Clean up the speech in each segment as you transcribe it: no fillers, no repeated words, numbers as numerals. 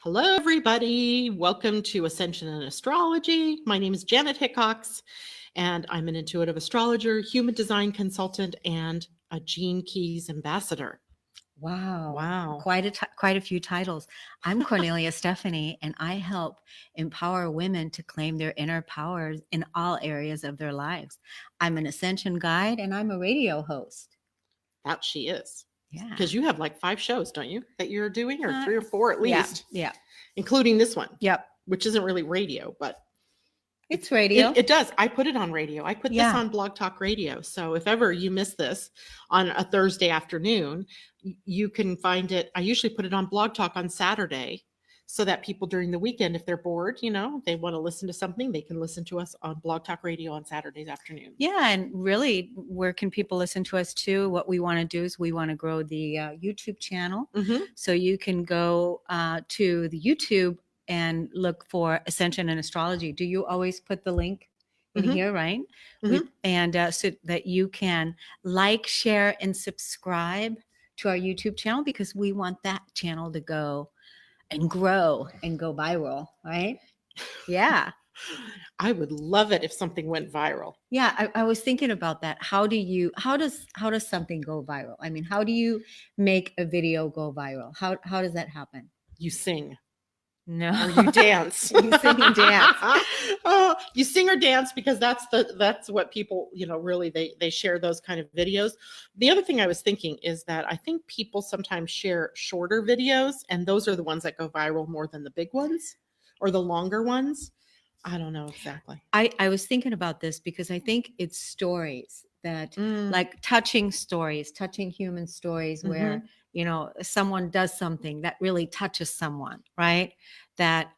Hello, everybody. Welcome to Ascension Astrology. My name is Janet Hickox, and I'm an intuitive astrologer, human design consultant, and a Gene Keys ambassador. Wow. Quite a few titles. I'm Kornelia Stephanie, and I help empower women to claim their inner powers in all areas of their lives. I'm an ascension guide, and I'm a radio host. That she is. Yeah. Because you have like 5 shows, don't you, that you're doing, or 3 or 4 at least? Yeah. Including this one. Yep. Which isn't really radio, but it's radio. It does. I put it on radio. I put this on Blog Talk Radio. So if ever you miss this on a Thursday afternoon, you can find it. I usually put it on Blog Talk on Saturday so that people during the weekend, if they're bored, they want to listen to something, they can listen to us on Blog Talk Radio on Saturdays afternoon. Yeah. And really, where can people listen to us too? What we want to do is we want to grow the YouTube channel. Mm-hmm. So you can go to the YouTube and look for Ascension and Astrology. Do you always put the link in here, right? Mm-hmm. And so that you can like, share, and subscribe to our YouTube channel, because we want that channel to go and grow and go viral, right? Yeah. I would love it if something went viral. Yeah, I was thinking about that. How does something go viral? I mean, how do you make a video go viral? How does that happen? You sing. No. Or you dance. You sing and dance. Oh, you sing or dance, because that's what people, really they share those kind of videos. The other thing I was thinking is that I think people sometimes share shorter videos, and those are the ones that go viral more than the big ones or the longer ones. I don't know exactly. I was thinking about this because I think it's stories that like touching human stories where, someone does something that really touches someone, right? That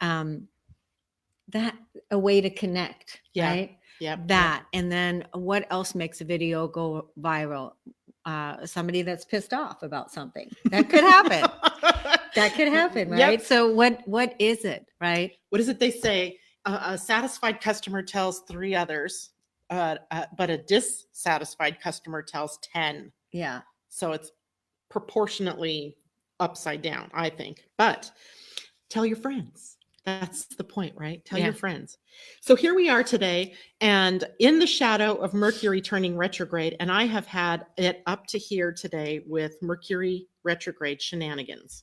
a way to connect, right? Yeah. And then what else makes a video go viral? Somebody that's pissed off about something. That could happen. That could happen, right? Yep. So what is it, right? What is it they say? A satisfied customer tells 3 others, but a dissatisfied customer tells 10. Yeah. So it's proportionately upside down, I think. But tell your friends. That's the point, right? Tell your friends. So here we are today, and in the shadow of Mercury turning retrograde, and I have had it up to here today with Mercury retrograde shenanigans.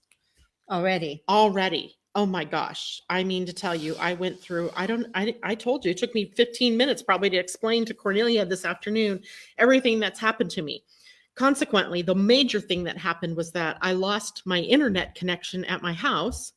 Already. Oh my gosh. I mean to tell you, I went through, I told you, it took me 15 minutes probably to explain to Kornelia this afternoon everything that's happened to me. Consequently, the major thing that happened was that I lost my internet connection at my house,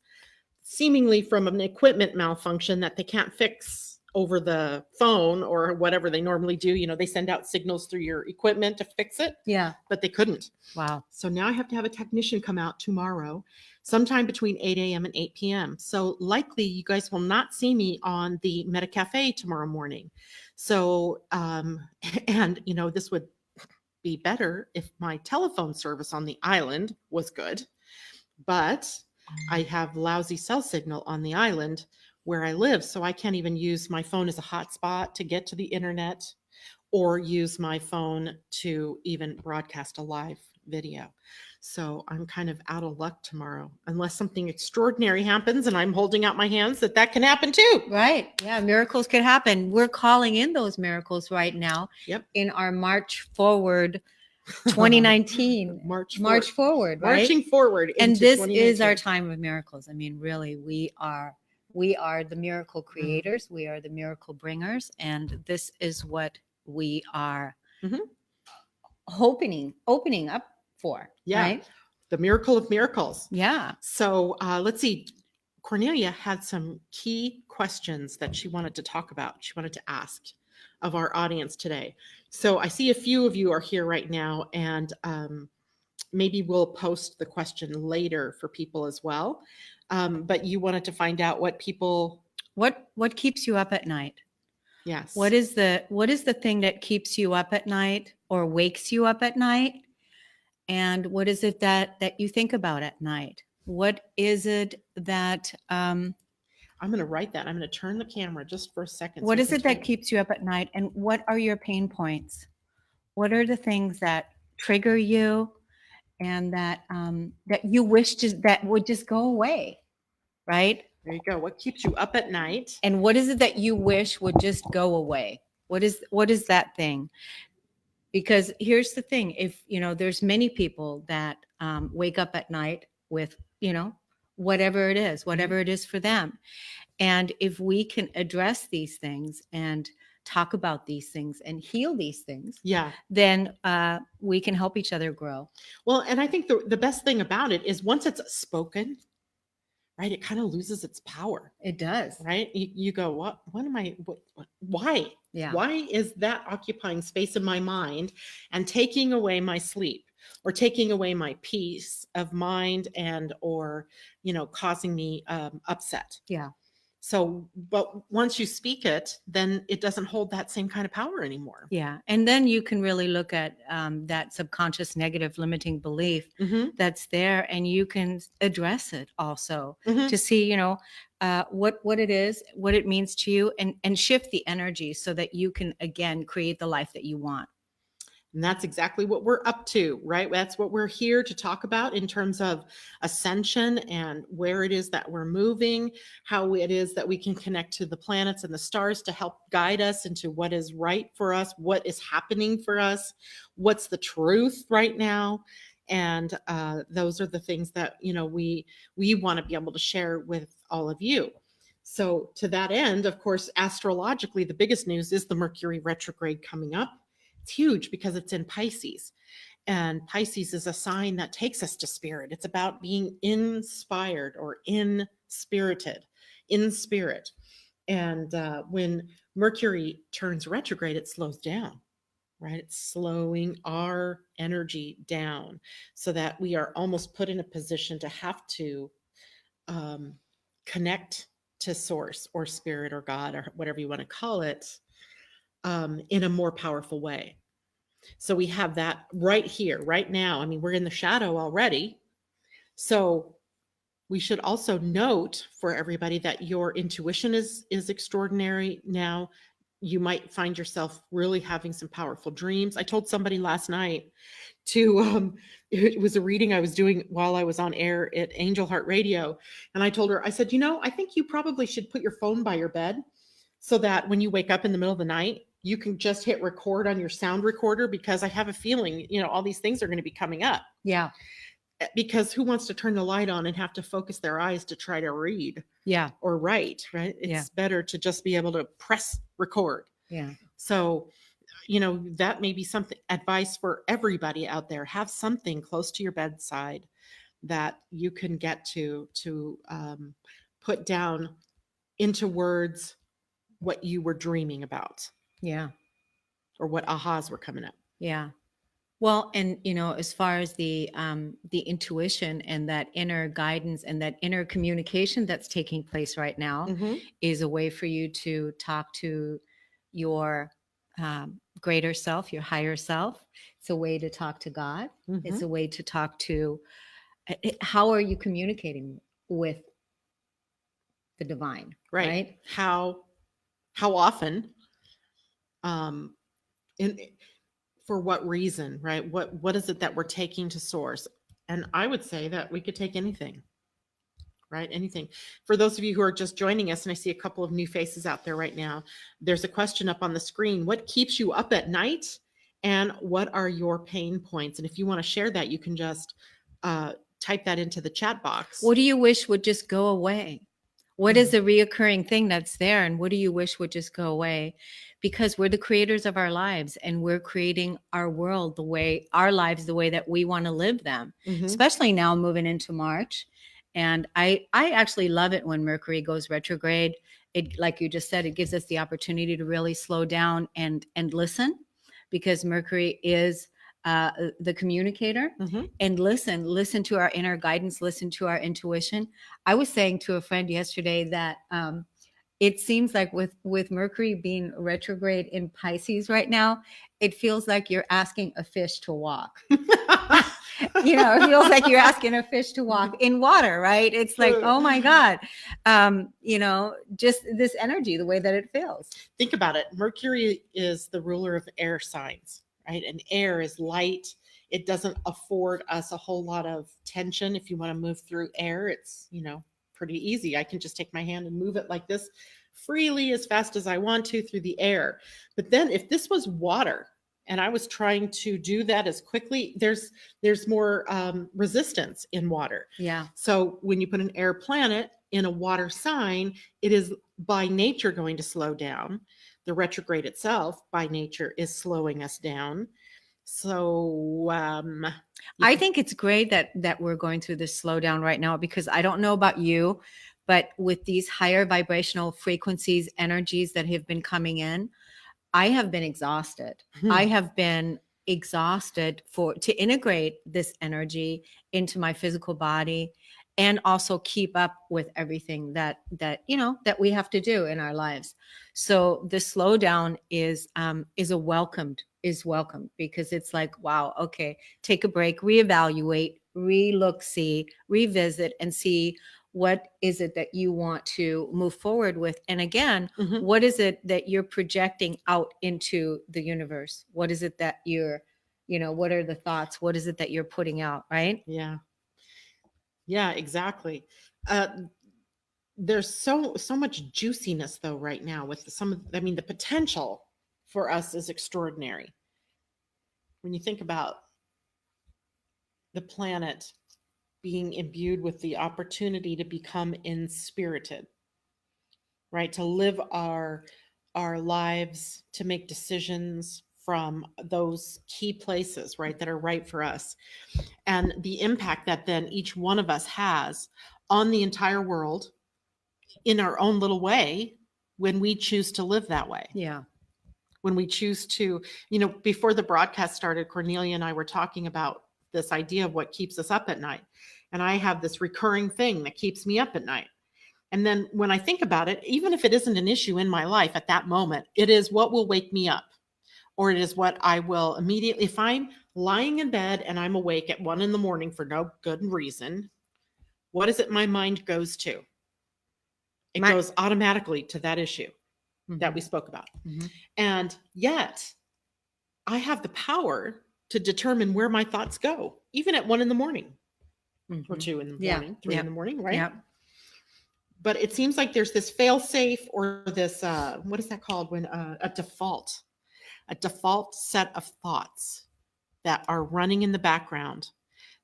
seemingly from an equipment malfunction that they can't fix over the phone or whatever they normally do. They send out signals through your equipment to fix it. Yeah. But they couldn't. Wow. So now I have to have a technician come out tomorrow, sometime between 8 a.m. and 8 p.m. So likely you guys will not see me on the Meta Cafe tomorrow morning. So, and this would be better if my telephone service on the island was good, but I have lousy cell signal on the island where I live. So I can't even use my phone as a hotspot to get to the internet or use my phone to even broadcast a live video. So I'm kind of out of luck tomorrow, unless something extraordinary happens, and I'm holding out my hands that can happen too. Right. Yeah. Miracles could happen. We're calling in those miracles right now. Yep. In our March Forward 2019. March forward, right? Marching forward. And this is our time of miracles. I mean, really, we are the miracle creators. We are the miracle bringers. And this is what we are opening up for. Yeah. Right? The miracle of miracles. Yeah. So let's see. Kornelia had some key questions that she wanted to talk about. She wanted to ask of our audience today. So I see a few of you are here right now, and maybe we'll post the question later for people as well. But you wanted to find out what keeps you up at night? Yes. What is the thing that keeps you up at night or wakes you up at night? And what is it that you think about at night? What is it that I'm going to write that. I'm going to turn the camera just for a second. What is it that keeps you up at night? And what are your pain points? What are the things that trigger you and that you wish that would just go away? right? There you go. What keeps you up at night? And what is it that you wish would just go away? What is that thing? Because here's the thing, if there's many people that wake up at night with whatever it is, whatever it is for them. And if we can address these things and talk about these things and heal these things, Yeah. then we can help each other grow. Well, and I think the best thing about it is once it's spoken, right, it kind of loses its power. It does. Right? You go, what am I, why? Yeah. Why is that occupying space in my mind and taking away my sleep or taking away my peace of mind and, or, causing me upset? Yeah. So, but once you speak it, then it doesn't hold that same kind of power anymore. Yeah. And then you can really look at that subconscious negative limiting belief that's there, and you can address it also to see, what it is, what it means to you, and shift the energy so that you can, again, create the life that you want. And that's exactly what we're up to, right? That's what we're here to talk about in terms of ascension and where it is that we're moving, how it is that we can connect to the planets and the stars to help guide us into what is right for us, what is happening for us, what's the truth right now. And those are the things that, we want to be able to share with all of you. So to that end, of course, astrologically, the biggest news is the Mercury retrograde coming up. It's huge because it's in Pisces, and Pisces is a sign that takes us to spirit. It's about being inspired or inspirited, in spirit. And when Mercury turns retrograde, it slows down, right? It's slowing our energy down so that we are almost put in a position to have to connect to source or spirit or God or whatever you want to call it, in a more powerful way. So we have that right here, right now. I mean, we're in the shadow already. So we should also note for everybody that your intuition is extraordinary now. You might find yourself really having some powerful dreams. I told somebody last night it was a reading I was doing while I was on air at Angel Heart Radio. And I told her, I said, I think you probably should put your phone by your bed so that when you wake up in the middle of the night, you can just hit record on your sound recorder, because I have a feeling, all these things are going to be coming up. Yeah. Because who wants to turn the light on and have to focus their eyes to try to read? Yeah. Or write, right? It's better to just be able to press record. Yeah. So, that may be something, advice for everybody out there. Have something close to your bedside that you can get to put down into words what you were dreaming about. Yeah. Or what ahas were coming up. Yeah. Well, and as far as the intuition and that inner guidance and that inner communication that's taking place right now is a way for you to talk to your greater self, your higher self. It's a way to talk to God. It's a way to talk to, how are you communicating with the divine? Right? How often, for what reason, right? What is it that we're taking to source? And I would say that we could take anything, right? Anything. For those of you who are just joining us, and I see a couple of new faces out there right now, there's a question up on the screen. What keeps you up at night? And what are your pain points? And if you want to share that, you can just type that into the chat box. What do you wish would just go away? What is the reoccurring thing that's there? And what do you wish would just go away? Because we're the creators of our lives, and we're creating our world our lives the way that we want to live them, especially now moving into March. And I actually love it when Mercury goes retrograde. It, like you just said, it gives us the opportunity to really slow down and listen, because Mercury is the communicator, and listen to our inner guidance, listen to our intuition. I was saying to a friend yesterday that it seems like with Mercury being retrograde in Pisces right now, it feels like you're asking a fish to walk. It feels like you're asking a fish to walk in water, right? It's like, oh my God, just this energy, the way that it feels. Think about it. Mercury is the ruler of air signs, right? And air is light. It doesn't afford us a whole lot of tension. If you want to move through air, it's, pretty easy. I can just take my hand and move it like this freely as fast as I want to through the air. But then if this was water and I was trying to do that as quickly, there's more resistance in water. Yeah. So when you put an air planet in a water sign, it is by nature going to slow down. The retrograde itself by nature is slowing us down. So I think it's great that we're going through this slowdown right now, because I don't know about you, but with these higher vibrational frequencies, energies that have been coming in, I have been exhausted. I have been exhausted to integrate this energy into my physical body and also keep up with everything that we have to do in our lives. So the slowdown is welcomed, because it's like, wow, okay, take a break, reevaluate, relook, see, revisit, and see what is it that you want to move forward with. And again, what is it that you're projecting out into the universe? What is it that what are the thoughts? What is it that you're putting out, right? Yeah, exactly. There's so much juiciness though right now with the potential for us is extraordinary. When you think about the planet being imbued with the opportunity to become inspirited, right? To live our lives, to make decisions from those key places, right, that are right for us. And the impact that then each one of us has on the entire world in our own little way when we choose to live that way. Yeah. When we choose to, before the broadcast started, Kornelia and I were talking about this idea of what keeps us up at night. And I have this recurring thing that keeps me up at night. And then when I think about it, even if it isn't an issue in my life at that moment, it is what will wake me up, or it is what I will immediately, if I'm lying in bed and I'm awake at 1 a.m. for no good reason, what is it my mind goes to? It goes automatically to that issue that we spoke about. And yet I have the power to determine where my thoughts go, even at 1 a.m. or 2 a.m, 3 a.m, right? Yeah. But it seems like there's this fail safe, or this, what is that called? When a default set of thoughts that are running in the background,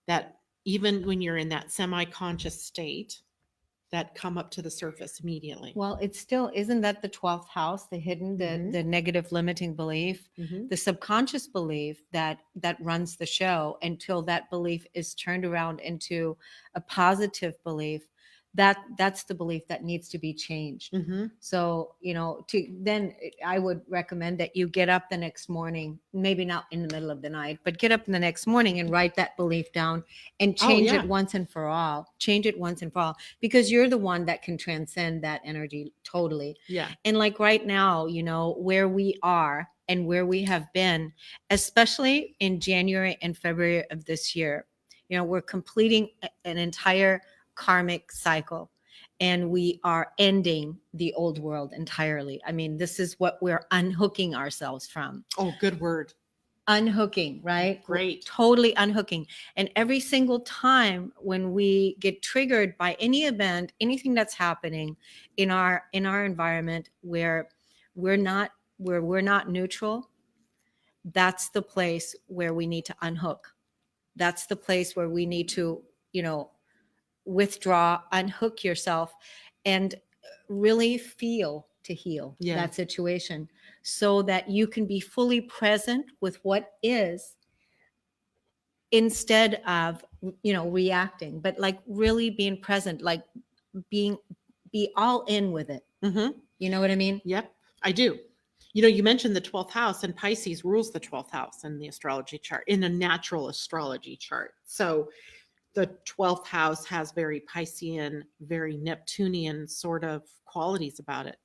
that even when you're in that semi-conscious state, that come up to the surface immediately. Well, it's still, isn't that the 12th house, the hidden, the negative limiting belief, the subconscious belief that runs the show, until that belief is turned around into a positive belief. That's the belief that needs to be changed. So, then I would recommend that you get up the next morning, maybe not in the middle of the night, but get up in the next morning and write that belief down and change it once and for all. Change it once and for all, because you're the one that can transcend that energy totally. Yeah. And like right now, where we are and where we have been, especially in January and February of this year, we're completing an entire karmic cycle, and we are ending the old world entirely. I mean, this is what we're unhooking ourselves from. Oh, good word. Unhooking, right? Great. Totally unhooking. And every single time when we get triggered by any event, anything that's happening in our environment where we're not neutral, that's the place where we need to unhook. That's the place where we need to, withdraw, unhook yourself, and really feel to heal that situation, so that you can be fully present with what is, instead of reacting, but like really being present, like be all in with it. You know what I mean? Yep, I do. You mentioned the 12th house, and Pisces rules the 12th house in the astrology chart, in a natural astrology chart. So the 12th house has very Piscean, very Neptunian sort of qualities about it.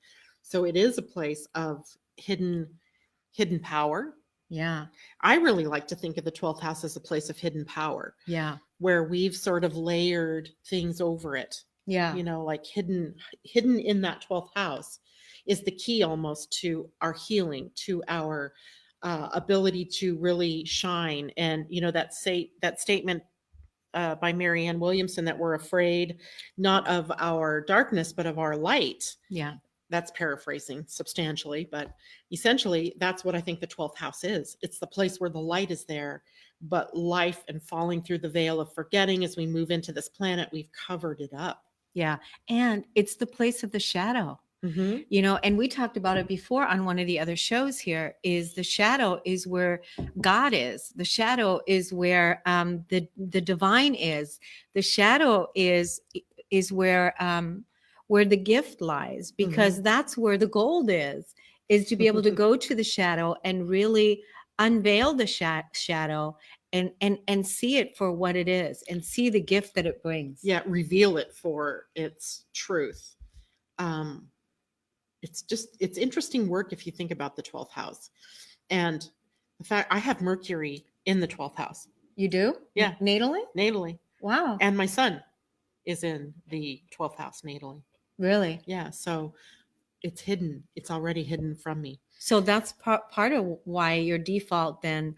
So it is a place of hidden power. Yeah. I really like to think of the 12th house as a place of hidden power. Yeah. Where we've sort of layered things over it. Yeah. Like hidden in that 12th house is the key almost to our healing, to our ability to really shine. And, that statement, by Marianne Williamson, that we're afraid not of our darkness, but of our light. Yeah. That's paraphrasing substantially, but essentially that's what I think the 12th house is. It's the place where the light is there, but life and falling through the veil of forgetting as we move into this planet, we've covered it up. Yeah. And it's the place of the shadow. Mm-hmm. You know, and we talked about it before on one of the other shows here, is the shadow is where God is. The shadow is where the divine is. The shadow is where the gift lies, because that's where the gold is to be able to go to the shadow and really unveil the shadow and see it for what it is, and see the gift that it brings. Yeah, reveal it for its truth. It's interesting work if you think about the 12th house. And in fact, I have Mercury in the 12th house. You do? Yeah. Natally? Wow. And my son is in the 12th house natally. Really? Yeah. So it's hidden. It's already hidden from me. So that's part of why your default then,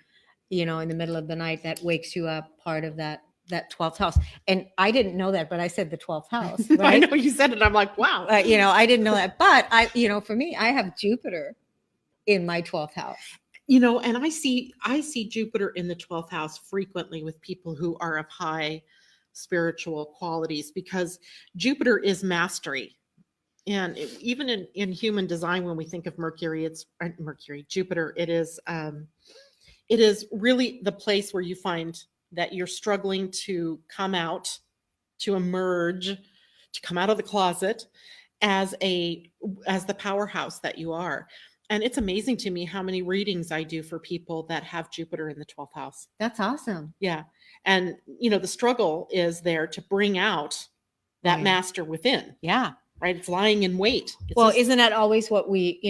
you know, in the middle of the night, that wakes you up, part of that 12th house. And I didn't know that, but I said the 12th house, right? I know you said it. I'm like, wow. You know, I didn't know that, but for me, I have Jupiter in my 12th house. You know, and I see Jupiter in the 12th house frequently with people who are of high spiritual qualities, because Jupiter is mastery. And even in human design, when we think of Jupiter, it is really the place where you find that you're struggling to come out, to emerge, to come out of the closet as the powerhouse that you are. And it's amazing to me how many readings I do for people that have Jupiter in the 12th house. That's awesome. Yeah. And, you know, the struggle is there to bring out that master within. Yeah. Right. It's lying in wait. Isn't that always what we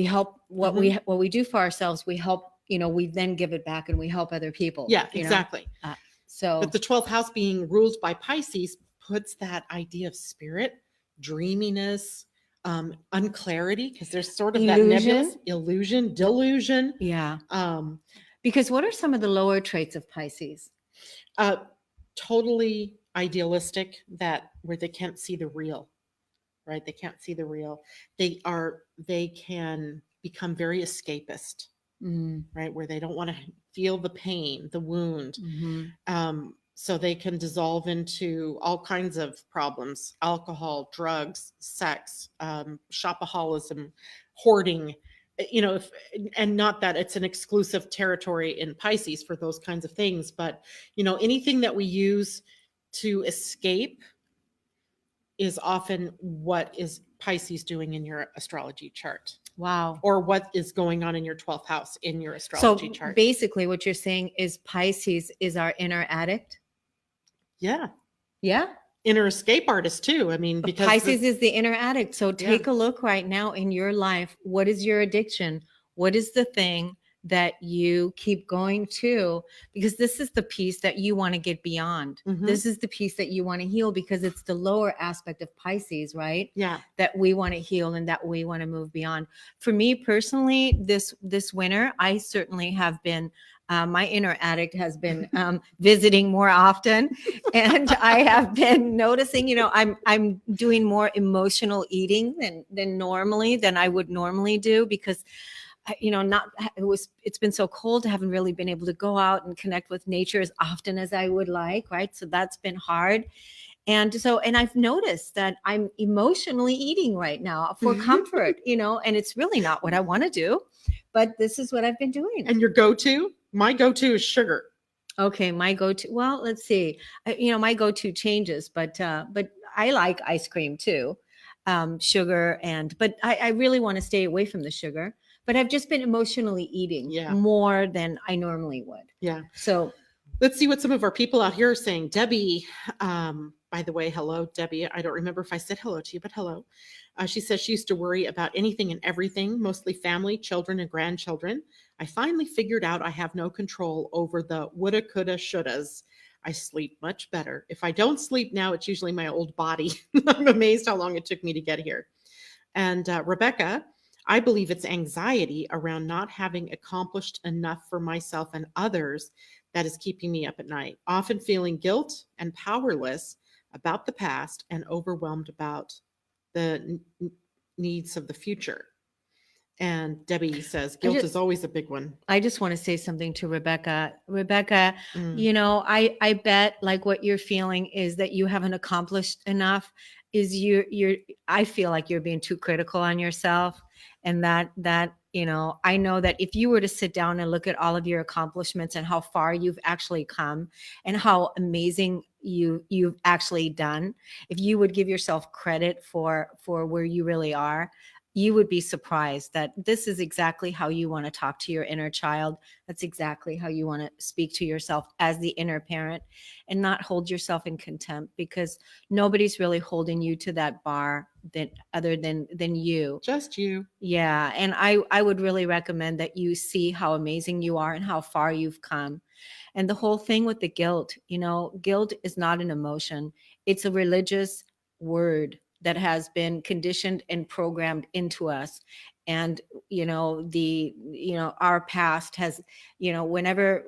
help, what we do for ourselves, we help, we then give it back and we help other people. Yeah, exactly. But the 12th house being ruled by Pisces puts that idea of spirit, dreaminess, unclarity, because there's sort of that nebulous illusion, delusion. Yeah. Because what are some of the lower traits of Pisces? Totally idealistic, where they can't see the real. Right? They can't see the real. They can become very escapist, right? Where they don't want to feel the pain, the wound. So they can dissolve into all kinds of problems: alcohol, drugs, sex, shopaholism, hoarding, and not that it's an exclusive territory in Pisces for those kinds of things, but, anything that we use to escape is often what is Pisces doing in your astrology chart. Wow. Or what is going on in your 12th house in your astrology chart. So basically what you're saying is Pisces is our inner addict? Yeah. Yeah. Inner escape artist too. I mean, because Pisces is the inner addict. So take a look right now in your life. What is your addiction? What is the thing that you keep going to? Because this is the piece that you want to get beyond. This is the piece that you want to heal, because it's the lower aspect of Pisces, right? Yeah. That we want to heal and that we want to move beyond. For me personally, this winter, I certainly have been, my inner addict has been visiting more often, and I have been noticing, I'm doing more emotional eating than I would normally do, because it's been so cold. I haven't really been able to go out and connect with nature as often as I would like. Right. So that's been hard. And I've noticed that I'm emotionally eating right now for comfort, and it's really not what I want to do, but this is what I've been doing. And your go-to? My go-to is sugar. Okay. My go-to, well, let's see, my go-to changes, but I like ice cream too, sugar. But I really want to stay away from the sugar. But I've just been emotionally eating more than I normally would. Yeah. So let's see what some of our people out here are saying. Debbie, by the way, hello, Debbie. I don't remember if I said hello to you, but hello. She says she used to worry about anything and everything, mostly family, children, and grandchildren. I finally figured out I have no control over the woulda, coulda, shouldas. I sleep much better. If I don't sleep now, it's usually my old body. I'm amazed how long it took me to get here. And Rebecca, I believe it's anxiety around not having accomplished enough for myself and others that is keeping me up at night, often feeling guilt and powerless about the past and overwhelmed about the needs of the future. And Debbie says guilt is always a big one. I just want to say something to Rebecca. Rebecca, Mm. you know, I bet like what you're feeling is that you haven't accomplished enough. Is you're I feel like you're being too critical on yourself, and that you know, I know that if you were to sit down and look at all of your accomplishments and how far you've actually come and how amazing you've actually done, if you would give yourself credit for where you really are, you would be surprised that this is exactly how you want to talk to your inner child. That's exactly how you want to speak to yourself as the inner parent, and not hold yourself in contempt, because nobody's really holding you to that bar that other than you. Just you. Yeah. And I would really recommend that you see how amazing you are and how far you've come. And the whole thing with the guilt, you know, guilt is not an emotion. It's a religious word that has been conditioned and programmed into us. And you know, our past has, you know, whenever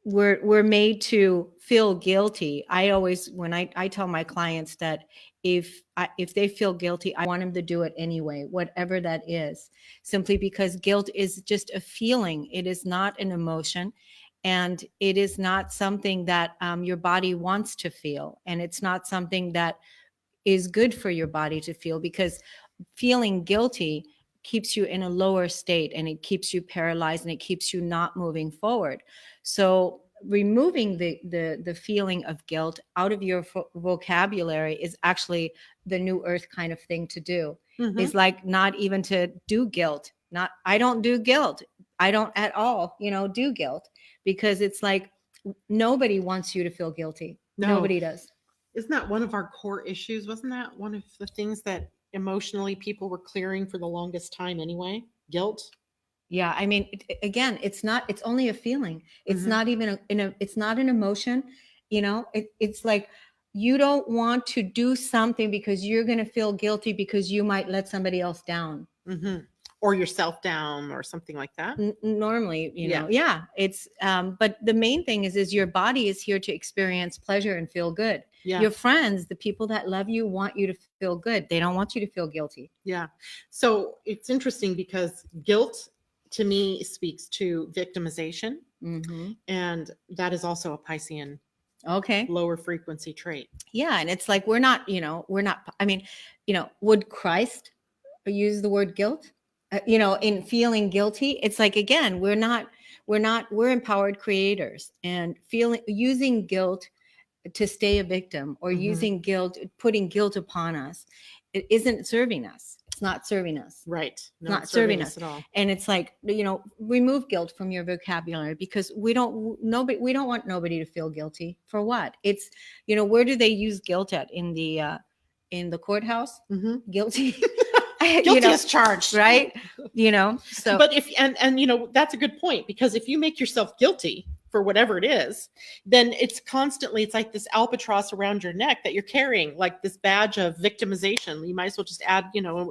we're made to feel guilty. I always, when I tell my clients that if they feel guilty, I want them to do it anyway, whatever that is, simply because guilt is just a feeling. It is not an emotion. And it is not something that your body wants to feel. And it's not something that is good for your body to feel, because feeling guilty keeps you in a lower state, and it keeps you paralyzed, and it keeps you not moving forward. So removing the feeling of guilt out of your vocabulary is actually the new earth kind of thing to do. Is like not even to do guilt. Not, I don't do guilt. I don't at all, you know, do guilt, because it's like nobody wants you to feel guilty. No. Nobody does. Isn't that one of our core issues? Wasn't that one of the things that emotionally people were clearing for the longest time anyway? Guilt. Yeah, I mean, again, it's only a feeling. It's not even it's not an emotion. You know, it's like you don't want to do something because you're going to feel guilty because you might let somebody else down. Or yourself down or something like that. Normally, you know, yeah, it's, but the main thing is your body is here to experience pleasure and feel good. Yeah. Your friends, the people that love you, want you to feel good. They don't want you to feel guilty. Yeah. So it's interesting because guilt to me speaks to victimization. And that is also a Piscean lower frequency trait. Yeah. And it's like, we're not, I mean, would Christ use the word guilt? In feeling guilty? It's like, again, we're empowered creators, and using guilt to stay a victim, or using guilt, putting guilt upon us, it isn't serving us. It's not serving us. Right. Not serving us at all. And it's like, remove guilt from your vocabulary, because we don't want nobody to feel guilty for what? It's, where do they use guilt at? In the courthouse? Guilty. Guilty as charged, right? So, but if that's a good point, because if you make yourself guilty for whatever it is, then it's like this albatross around your neck that you're carrying, like this badge of victimization. You might as well just add,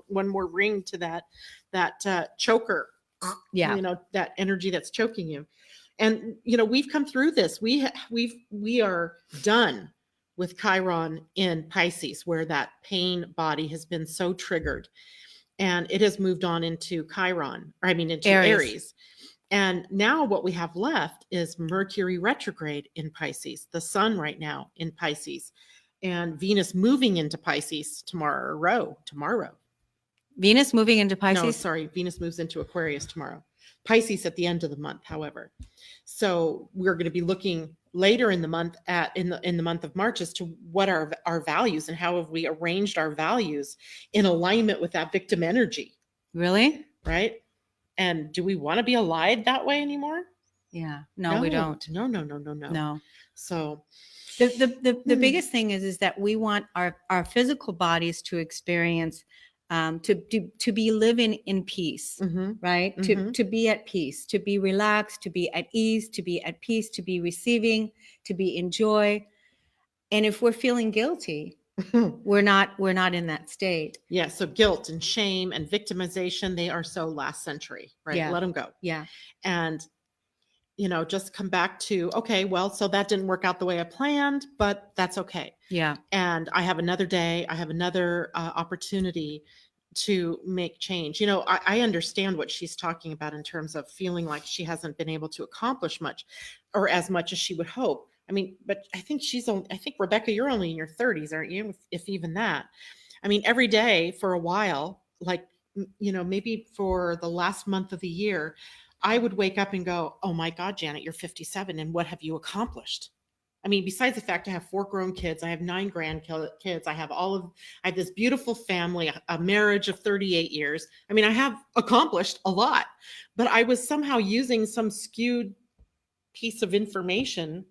one more ring to that choker. Yeah. That energy that's choking you. And we've come through this. We are done with Chiron in Pisces, where that pain body has been so triggered, and it has moved on into into Aries. And now what we have left is Mercury retrograde in Pisces, the sun right now in Pisces, and Venus moving into Pisces tomorrow. Venus moving into Pisces? No, sorry. Venus moves into Aquarius tomorrow. Pisces at the end of the month, however. So we're going to be looking later in the month in the month of March as to what are our values and how have we arranged our values in alignment with that victim energy. Really? Right? And do we want to be allied that way anymore? Yeah. No, we don't. No. So the biggest thing is that we want our physical bodies to experience to be living in peace, right? To be at peace, to be relaxed, to be at ease, to be at peace, to be receiving, to be in joy. And if we're feeling guilty, We're not in that state. Yeah. So guilt and shame and victimization, they are so last century, right? Yeah. Let them go. Yeah. And, just come back to, okay, well, so that didn't work out the way I planned, but that's okay. Yeah. And I have another day, I have another opportunity to make change. I understand what she's talking about in terms of feeling like she hasn't been able to accomplish much or as much as she would hope. I mean, but I think Rebecca, you're only in your 30s, aren't you? If even that. I mean, every day for a while, like, maybe for the last month of the year, I would wake up and go, oh my God, Janet, you're 57. And what have you accomplished? I mean, besides the fact I have 4 grown kids, I have 9 grandkids, I have this beautiful family, a marriage of 38 years. I mean, I have accomplished a lot, but I was somehow using some skewed piece of information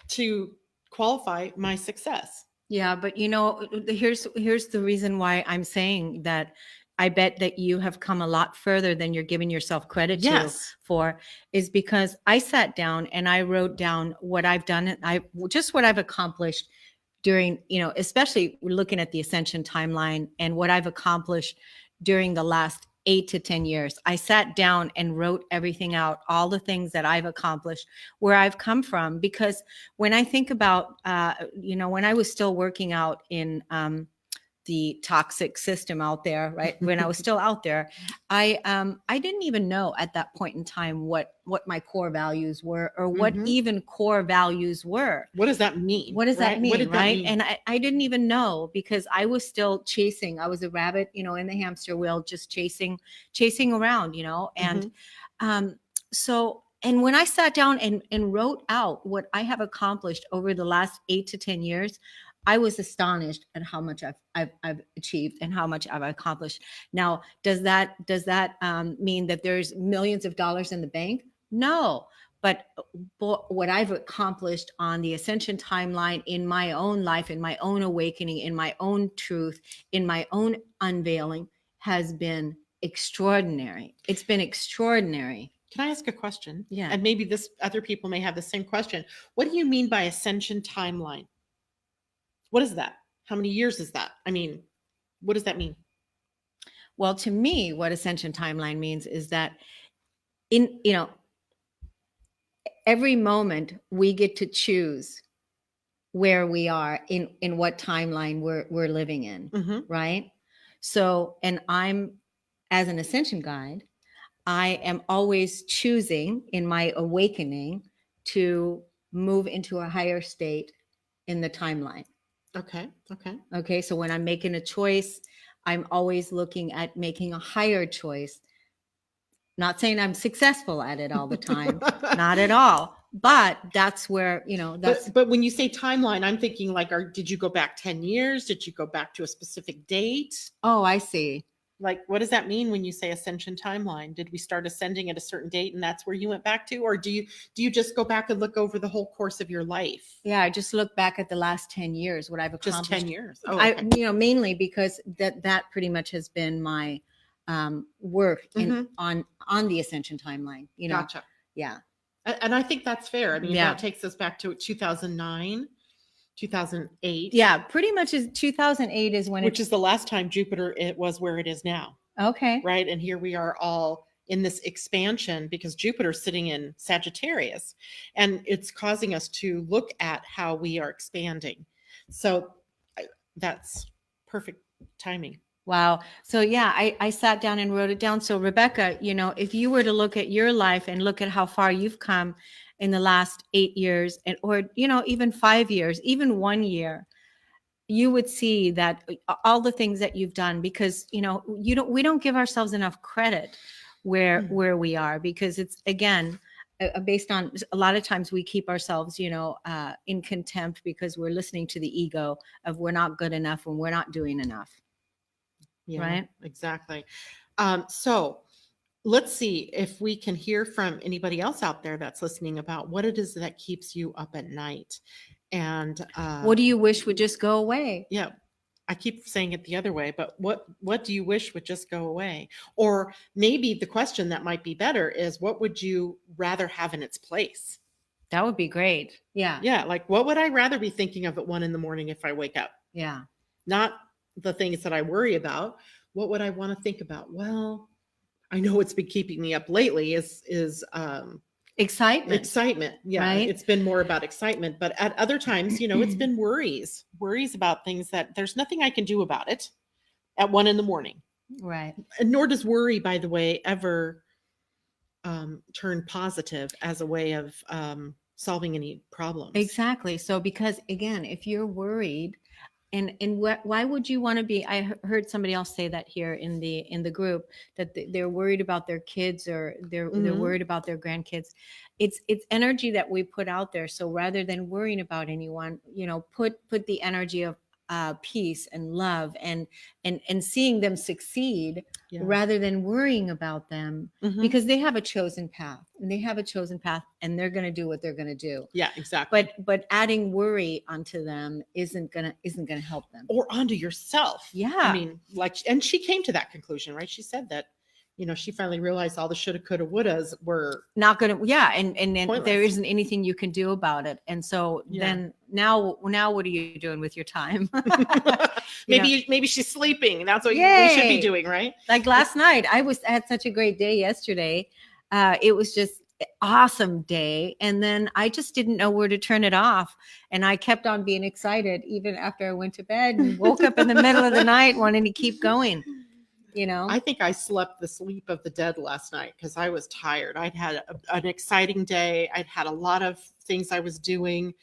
to qualify my success. Yeah, but here's the reason why I'm saying that. I bet that you have come a lot further than you're giving yourself credit for, is because I sat down and I wrote down what I've done and what I've accomplished during, especially looking at the Ascension timeline and what I've accomplished during the last 8 to 10 years. I sat down and wrote everything out, all the things that I've accomplished, where I've come from. Because when I think about, when I was still working out in the toxic system out there, right? When I was still out there, I didn't even know at that point in time what my core values were, or what even core values were. What does that mean? What does that mean? What did that right? mean? And I didn't even know, because I was still chasing. I was a rabbit, in the hamster wheel, just chasing around, and so. And when I sat down and wrote out what I have accomplished over the last 8 to 10 years, I was astonished at how much I've achieved and how much I've accomplished. Now, does that mean that there's millions of dollars in the bank? No, but what I've accomplished on the Ascension timeline, in my own life, in my own awakening, in my own truth, in my own unveiling, has been extraordinary. It's been extraordinary. Can I ask a question? Yeah. And maybe other people may have the same question. What do you mean by Ascension timeline? What is that? How many years is that? I mean, what does that mean? Well, to me, what Ascension timeline means is that every moment we get to choose where we are in what timeline we're living in, right? So, and I'm, as an Ascension guide, I am always choosing in my awakening to move into a higher state in the timeline. Okay. So when I'm making a choice, I'm always looking at making a higher choice. Not saying I'm successful at it all the time, not at all. But that's where, But when you say timeline, I'm thinking like, did you go back 10 years? Did you go back to a specific date? Oh, I see. Like, what does that mean when you say Ascension timeline? Did we start ascending at a certain date and that's where you went back to? Or do you just go back and look over the whole course of your life? Yeah, I just look back at the last 10 years, what I've accomplished. Just 10 years. Oh, okay. Mainly because that pretty much has been my work on the Ascension timeline. Gotcha. Yeah. And I think that's fair. I mean, that takes us back to 2009. 2008. Yeah, pretty much is 2008 is when which is the last time Jupiter it was where it is now. Okay. Right. And here we are all in this expansion because Jupiter's sitting in Sagittarius and it's causing us to look at how we are expanding. So that's perfect timing. Wow. So yeah, I sat down and wrote it down. So Rebecca, if you were to look at your life and look at how far you've come in the last 8 years, or even 5 years, even 1 year, you would see that all the things that you've done, because we don't give ourselves enough credit where we are, because it's, again, based on, a lot of times we keep ourselves in contempt because we're listening to the ego of we're not good enough and we're not doing enough. Yeah, right? Exactly. So let's see if we can hear from anybody else out there that's listening about what it is that keeps you up at night. And what do you wish would just go away? Yeah. I keep saying it the other way, but what do you wish would just go away? Or maybe the question that might be better is, what would you rather have in its place? That would be great. Yeah. Yeah. Like, what would I rather be thinking of at 1 a.m. if I wake up? Yeah. Not the things that I worry about. What would I want to think about? Well, I know what's been keeping me up lately is Excitement, excitement. Yeah, right? it's been more about excitement, but at other times, it's been worries about things that there's nothing I can do about it at 1 a.m. Right. And nor does worry, by the way, ever turn positive as a way of solving any problems. Exactly. So because again, if you're worried, and why would you want to be? Heard somebody else say that here in the group, that they're worried about their kids, or they're Mhm. worried about their grandkids. It's energy that we put out there. So rather than worrying about anyone, put the energy of peace and love, and seeing them succeed, Yeah. rather than worrying about them, Mhm. because they have a chosen path, and they're going to do what they're going to do. Yeah, exactly. But adding worry onto them isn't gonna help them. Or onto yourself. Yeah. I mean, and she came to that conclusion, right? She said that, she finally realized all the shoulda, coulda, wouldas were Not gonna, yeah, and then pointless. there isn't anything you can do about it. And so then now what are you doing with your time? maybe she's sleeping. That's what we should be doing, right? Like last night, I had such a great day yesterday. It was just awesome day, and then I just didn't know where to turn it off, and I kept on being excited even after I went to bed, and woke up in the middle of the night wanting to keep going. I think I slept the sleep of the dead last night because I was tired. I'd had an exciting day. I'd had a lot of things I was doing.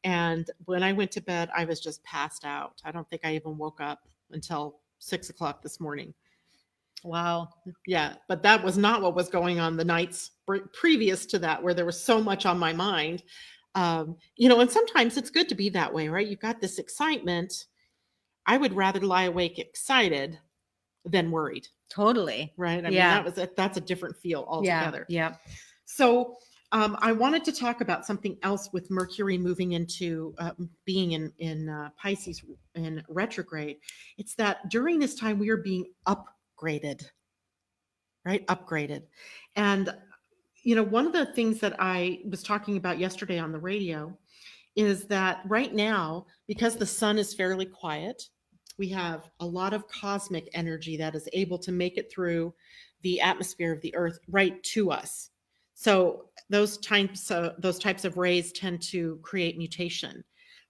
And when I went to bed, I was just passed out. I don't think I even woke up until 6 o'clock this morning. Wow. Yeah. But that was not what was going on the nights previous to that, where there was so much on my mind. And sometimes it's good to be that way, right? You've got this excitement. I would rather lie awake excited than worried. Totally. Right. I mean, that's a different feel altogether. Yeah. So I wanted to talk about something else with Mercury moving into being in Pisces in retrograde. It's that during this time we are being upgraded, right? Upgraded. And, one of the things that I was talking about yesterday on the radio is that right now, because the sun is fairly quiet, we have a lot of cosmic energy that is able to make it through the atmosphere of the earth right to us. So those types of rays tend to create mutation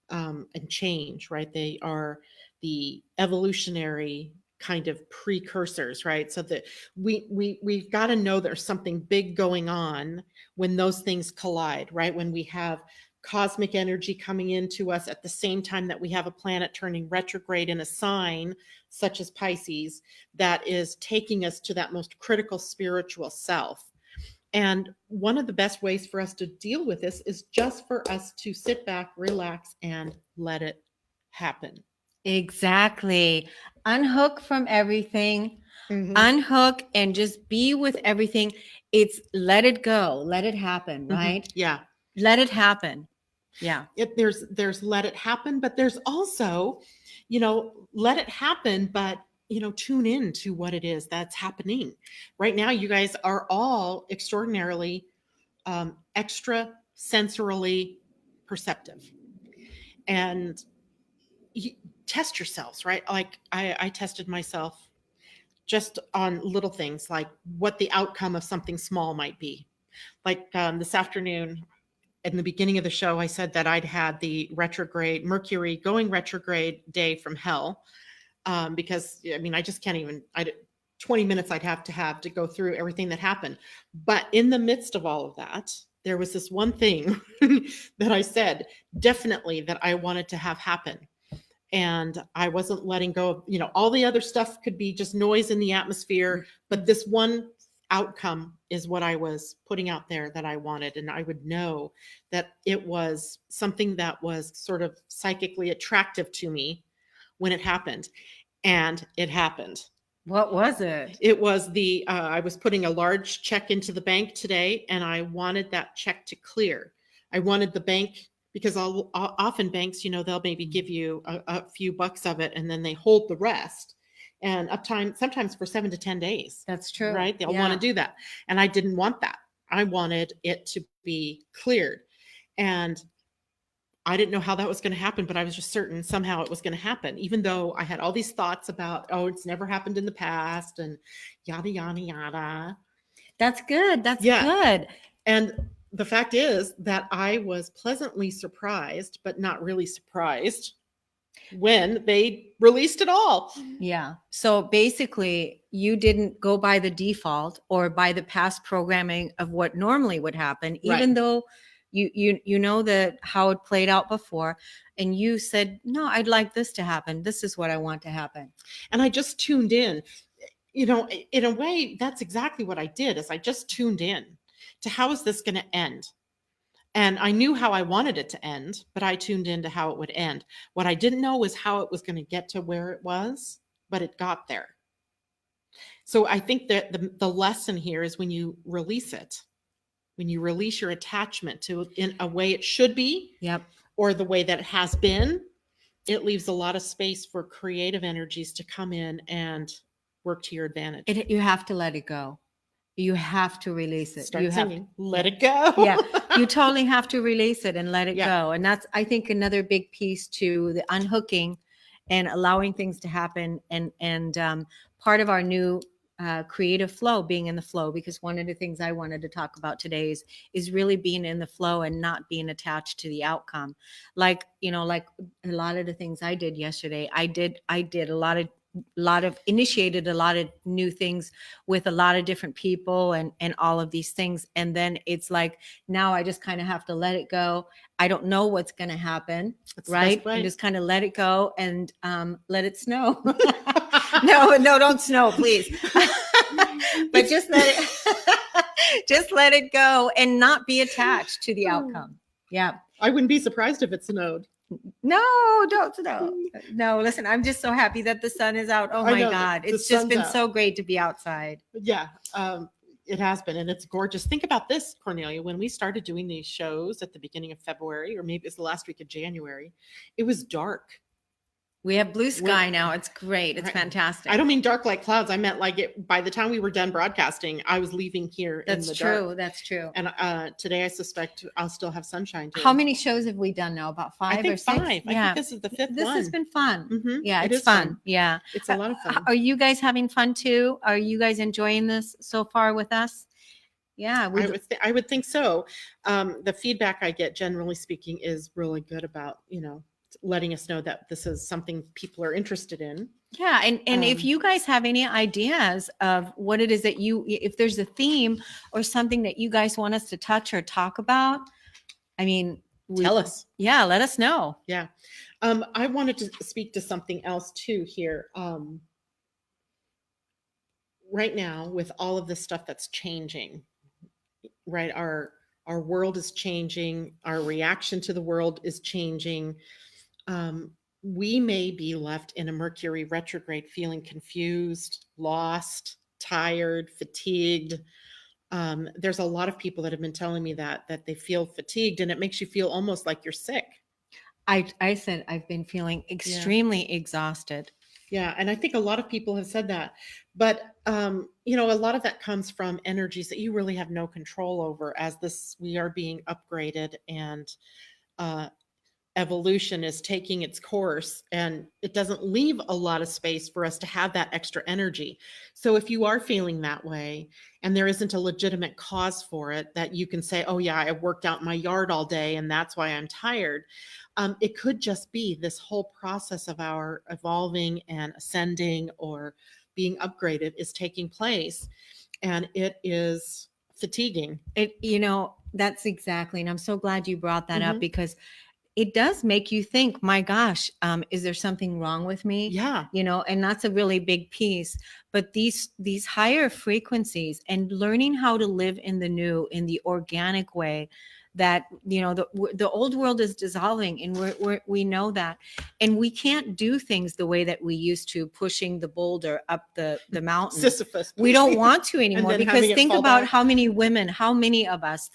and change, right? They are the evolutionary kind of precursors, right? So that we've got to know there's something big going on when those things collide, right? When we have cosmic energy coming into us at the same time that we have a planet turning retrograde in a sign such as Pisces that is taking us to that most critical spiritual self. And one of the best ways for us to deal with this is just for us to sit back, relax, and let it happen. Exactly. Unhook from everything. Unhook and just be with everything. It's let it go. Let it happen, right? Yeah. Let it happen. Yeah. There's let it happen, but there's also, let it happen, but tune in to what it is that's happening. Right now, you guys are all extraordinarily extra sensorily perceptive. And you test yourselves, right? Like I tested myself just on little things like what the outcome of something small might be. Like this afternoon, in the beginning of the show, I said that I'd had the retrograde, Mercury going retrograde day from hell. Because I just can't even, 20 minutes I'd have to go through everything that happened. But in the midst of all of that, there was this one thing that I said, definitely that I wanted to have happen. And I wasn't letting go of, all the other stuff could be just noise in the atmosphere. But this one outcome is what I was putting out there that I wanted. And I would know that it was something that was sort of psychically attractive to me when it happened. And it happened. What was it? It was I was putting a large check into the bank today, and I wanted that check to clear. I wanted the bank, because often banks, they'll maybe give you a few bucks of it and then they hold the rest. And sometimes for 7 to 10 days. That's true. Right? They'll want to do that. And I didn't want that. I wanted it to be cleared. And I didn't know how that was going to happen, but I was just certain somehow it was going to happen, even though I had all these thoughts about, oh, it's never happened in the past and yada, yada, yada. That's good. That's Yeah. good. And the fact is that I was pleasantly surprised, but not really surprised when they released it all. Yeah. So basically, you didn't go by the default or by the past programming of what normally would happen, even Right. though you know that how it played out before, and you said, "No, I'd like this to happen. This is what I want to happen." And I just tuned in. You know, in a way, that's exactly what I did. Is I just tuned in to how is this going to end. And I knew how I wanted it to end, but I tuned into how it would end. What I didn't know was how it was going to get to where it was, but it got there. So I think that the lesson here is when you release it, when you release your attachment to in a way it should be, Yep. or the way that it has been, it leaves a lot of space for creative energies to come in and work to your advantage. You have to let it go. You have to release it. Start you singing. Have, let it go. Yeah, you totally have to release it and let it Yeah. go. And that's, I think, another big piece to the unhooking and allowing things to happen. And part of our new creative flow, being in the flow, because one of the things I wanted to talk about today is really being in the flow and not being attached to the outcome. Like, you know, like a lot of the things I did yesterday, I did a lot of initiated a lot of new things with a lot of different people and all of these things. And then it's like, now I just kind of have to let it go. I don't know what's going to happen. That's right. And just kind of let it go and let it snow. no, don't snow, please. But just let it go and not be attached to the outcome. Yeah. I wouldn't be surprised if it snowed. No, don't. No, listen, I'm just so happy that the sun is out. Oh my God. It's just been so great to be outside. Yeah, it has been. And it's gorgeous. Think about this, Kornelia, when we started doing these shows at the beginning of February, or maybe it's the last week of January, it was dark. We have blue sky now. It's great. It's fantastic. I don't mean dark like clouds. I meant like it. By the time we were done broadcasting, I was leaving here in the dark. That's true. And today I suspect I'll still have sunshine too. How many shows have we done now? About 5 or 6? 5. I think this is the 5th one. This has been fun. Mm-hmm. Yeah, it's fun. Yeah. It's a lot of fun. Are you guys having fun too? Are you guys enjoying this so far with us? Yeah. I would think so. The feedback I get, generally speaking, is really good about, letting us know that this is something people are interested in. Yeah. And if you guys have any ideas of what it is that if there's a theme or something that you guys want us to touch or talk about, I mean, tell us. Yeah. Let us know. Yeah. I wanted to speak to something else too here. Right now, with all of this stuff that's changing, right? Our world is changing. Our reaction to the world is changing. We may be left in a Mercury retrograde feeling confused, lost, tired, fatigued. There's a lot of people that have been telling me that they feel fatigued, and it makes you feel almost like you're sick. I said I've been feeling extremely exhausted. Yeah. And I think a lot of people have said that, but a lot of that comes from energies that you really have no control over, as we are being upgraded, and evolution is taking its course, and it doesn't leave a lot of space for us to have that extra energy. So if you are feeling that way and there isn't a legitimate cause for it, that you can say, oh yeah, I worked out in my yard all day and that's why I'm tired. It could just be this whole process of our evolving and ascending or being upgraded is taking place, and it is fatiguing. That's exactly. And I'm so glad you brought that up, because it does make you think, my gosh, is there something wrong with me? Yeah. And that's a really big piece. But these higher frequencies and learning how to live in the new, in the organic way, that, the old world is dissolving, and we know that. And we can't do things the way that we used to, pushing the boulder up the mountain. Sisyphus. We don't want to anymore, because think about how many of us,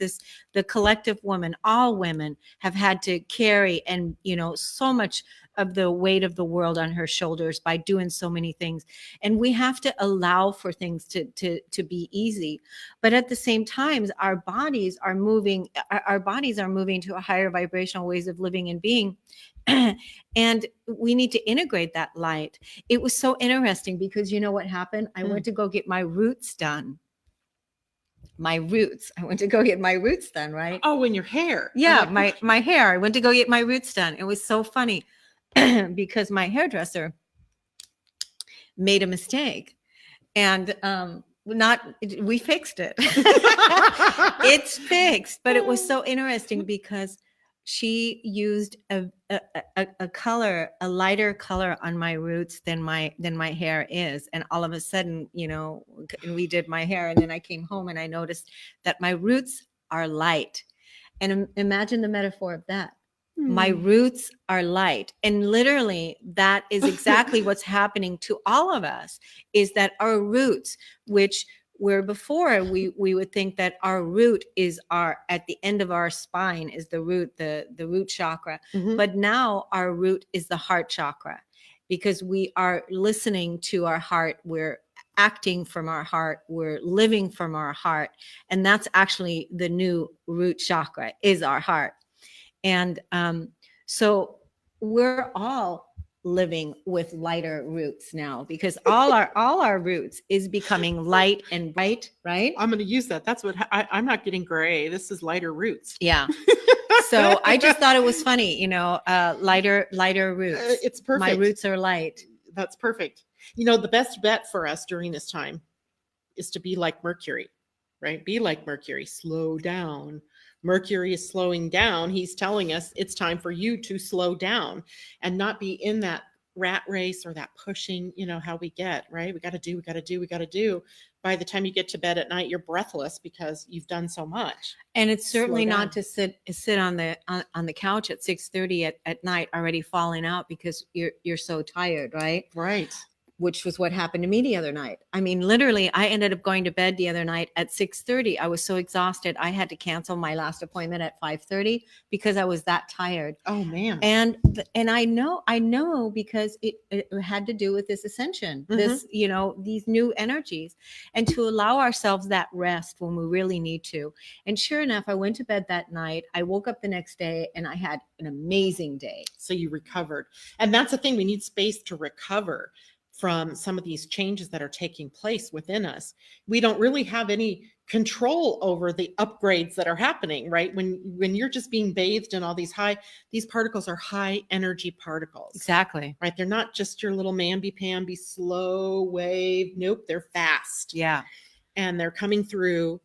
the collective women, all women have had to carry, and, so much of the weight of the world on her shoulders by doing so many things. And we have to allow for things to be easy. But at the same time, our bodies are moving, our bodies are moving to a higher vibrational ways of living and being. And we need to integrate that light. It was so interesting because you know what happened? I went to go get my roots done. My roots. I went to go get my roots done, right? Oh, in your hair. Yeah, I'm like, my hair. I went to go get my roots done. It was so funny because my hairdresser made a mistake, and not we fixed it. It's fixed, but it was so interesting because she used a color, a lighter color on my roots than my hair is, and all of a sudden, you know, and we did my hair, and then I came home and I noticed that my roots are light. And imagine the metaphor of that. My roots are light. And literally, that is exactly what's happening to all of us, is that our roots, which where before we would think that our root is our at the end of our spine is the root chakra. Mhm. But now our root is the heart chakra, because we are listening to our heart. We're acting from our heart. We're living from our heart. And that's actually the new root chakra, is our heart. And so we're all living with lighter roots now, because all our roots is becoming light and bright, right? I'm going to use that. That's what I'm not getting gray. This is lighter roots. Yeah. So I just thought it was funny, you know, lighter roots. It's perfect. My roots are light. That's perfect. You know, the best bet for us during this time is to be like Mercury, right? Be like Mercury. Slow down. Mercury is slowing down. He's telling us it's time for you to slow down and not be in that rat race or that pushing, you know, how we get, right? We got to do. By the time you get to bed at night, you're breathless because you've done so much. And it's certainly Slow not down. to sit on the couch at 6:30 at night already falling out because you're so tired, right? Right. Which was what happened to me the other night. I mean, literally, I ended up going to bed the other night at 6:30. I was so exhausted. I had to cancel my last appointment at 5:30 because I was that tired. Oh man. And I know because it had to do with this ascension, this, you know, these new energies, and to allow ourselves that rest when we really need to. And sure enough, I went to bed that night. I woke up the next day and I had an amazing day. So you recovered. And that's the thing. We need space to recover from some of these changes that are taking place within us. We don't really have any control over the upgrades that are happening, right? When you're just being bathed in all these particles are high energy particles. Exactly. Right? They're not just your little mamby-pamby slow wave. Nope, they're fast. Yeah. And they're coming through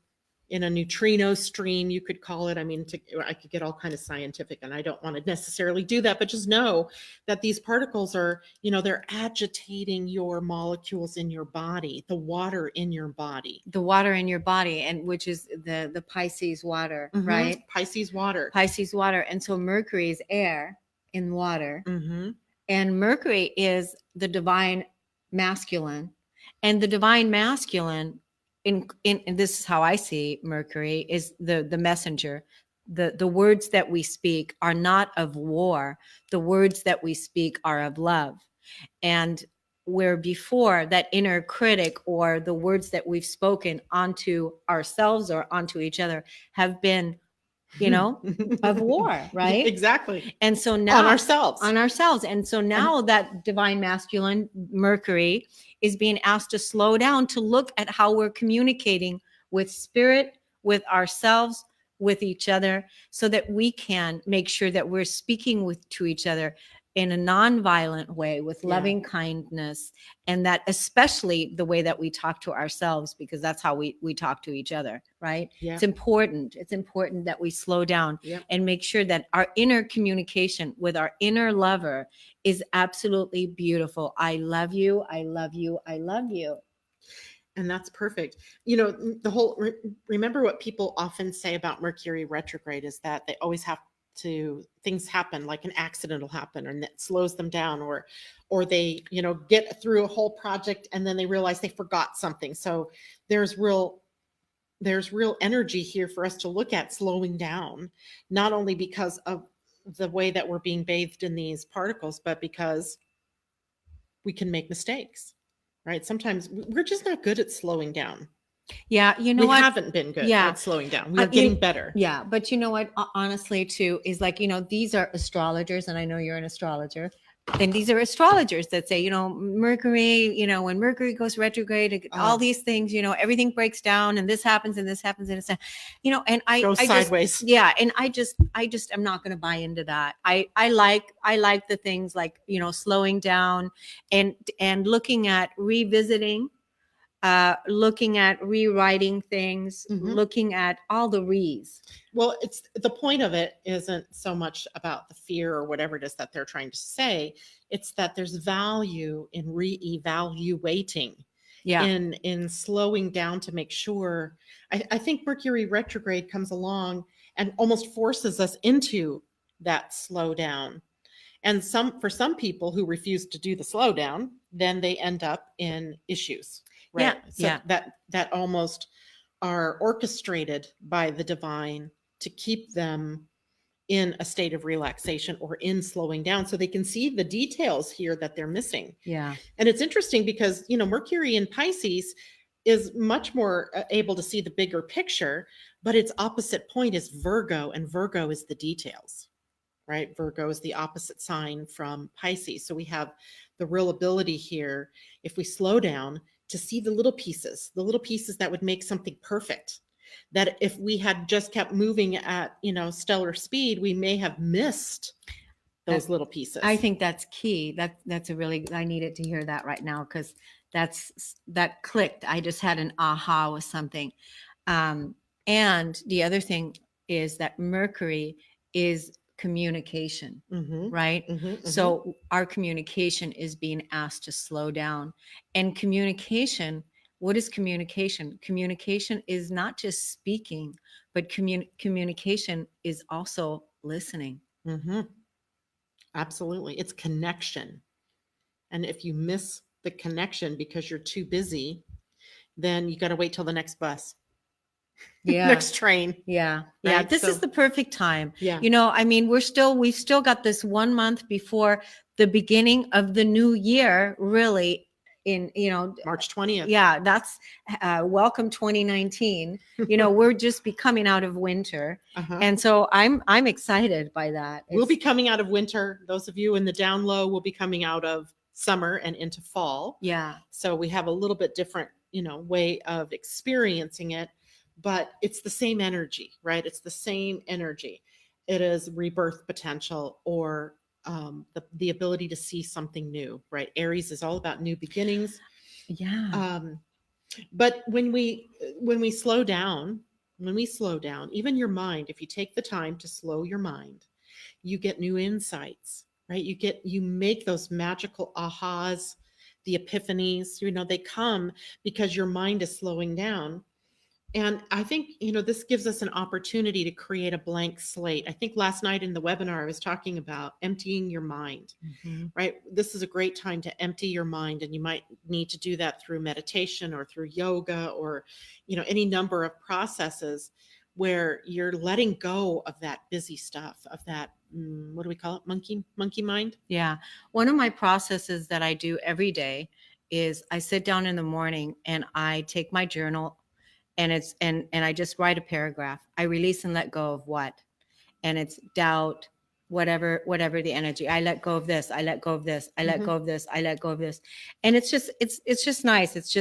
in a neutrino stream, you could call it. I mean, I could get all kind of scientific, and I don't want to necessarily do that, but just know that these particles are, you know, they're agitating your molecules in your body, the water in your body. The water in your body, and which is the Pisces water, right? Pisces water. Pisces water. And so Mercury is air in water. And Mercury is the divine masculine. And the divine masculine, in this is how I see Mercury, is the messenger. The words that we speak are not of war. The words that we speak are of love. And where before that inner critic or the words that we've spoken onto ourselves or onto each other have been, you know, of war, right? Exactly. And so now on ourselves. And so now that divine masculine Mercury is being asked to slow down, to look at how we're communicating with spirit, with ourselves, with each other, so that we can make sure that we're speaking to each other in a non-violent way, with loving kindness, and that especially the way that we talk to ourselves, because that's how we talk to each other, right? Yeah. It's important that we slow down and make sure that our inner communication with our inner lover is absolutely beautiful. I love you. I love you. I love you. And that's perfect. You know, the whole, remember what people often say about Mercury retrograde is that they always have to, things happen, like an accident will happen, and that slows them down, or they, you know, get through a whole project and then they realize they forgot something. So there's real energy here for us to look at slowing down, not only because of the way that we're being bathed in these particles, but because we can make mistakes, right? Sometimes we're just not good at slowing down. Yeah, you know We what? haven't been good Yeah. at slowing down. We are getting better. Yeah, but you know what? Honestly, too, is like, these are astrologers, and I know you're an astrologer. And these are astrologers that say, Mercury, when Mercury goes retrograde, all these things, everything breaks down, and this happens, and this happens, and it's, and Goes I sideways. just, yeah, and I just am not going to buy into that. I like the things like, slowing down and looking at revisiting, looking at rewriting things, looking at all the re's. Well, it's the point of it isn't so much about the fear or whatever it is that they're trying to say. It's that there's value in reevaluating, in slowing down to make sure. I think Mercury retrograde comes along and almost forces us into that slowdown. And for some people who refuse to do the slowdown, then they end up in issues. Right. So that almost are orchestrated by the divine to keep them in a state of relaxation or in slowing down, so they can see the details here that they're missing. Yeah. And it's interesting because, Mercury in Pisces is much more able to see the bigger picture, but its opposite point is Virgo, and Virgo is the details. Right? Virgo is the opposite sign from Pisces. So we have the real ability here, if we slow down, to see the little pieces that would make something perfect. That if we had just kept moving at, stellar speed, we may have missed those little pieces. I think that's key. That's I needed to hear that right now, because that clicked. I just had an aha with something. And the other thing is that Mercury is communication, right? So our communication is being asked to slow down. And communication, what is communication? Communication is not just speaking, but communication is also listening. Absolutely. It's connection. And if you miss the connection because you're too busy, then you got to wait till the next bus. Next train. Yeah. Right? This is the perfect time. Yeah. We've still got this 1 month before the beginning of the new year, really, in, March 20th. Yeah, that's welcome 2019. We're just coming out of winter. And so I'm excited by that. We'll be coming out of winter. Those of you in the down low will be coming out of summer and into fall. Yeah. So we have a little bit different, way of experiencing it, but it's the same energy, right? It's the same energy. It is rebirth potential, or the ability to see something new, right? Aries is all about new beginnings. Yeah. But when we slow down, even your mind, if you take the time to slow your mind, you get new insights, right? You make those magical ahas, the epiphanies, they come because your mind is slowing down. And I think, this gives us an opportunity to create a blank slate. I think last night in the webinar, I was talking about emptying your mind, right? This is a great time to empty your mind. And you might need to do that through meditation or through yoga, or, any number of processes where you're letting go of that busy stuff, of that, what do we call it? Monkey mind? Yeah. One of my processes that I do every day is I sit down in the morning and I take my journal, and I just write a paragraph. I release and let go of what? And it's doubt, whatever the energy. I let go of this. I let go of this. I let go of this. I let go of this. And it's just nice.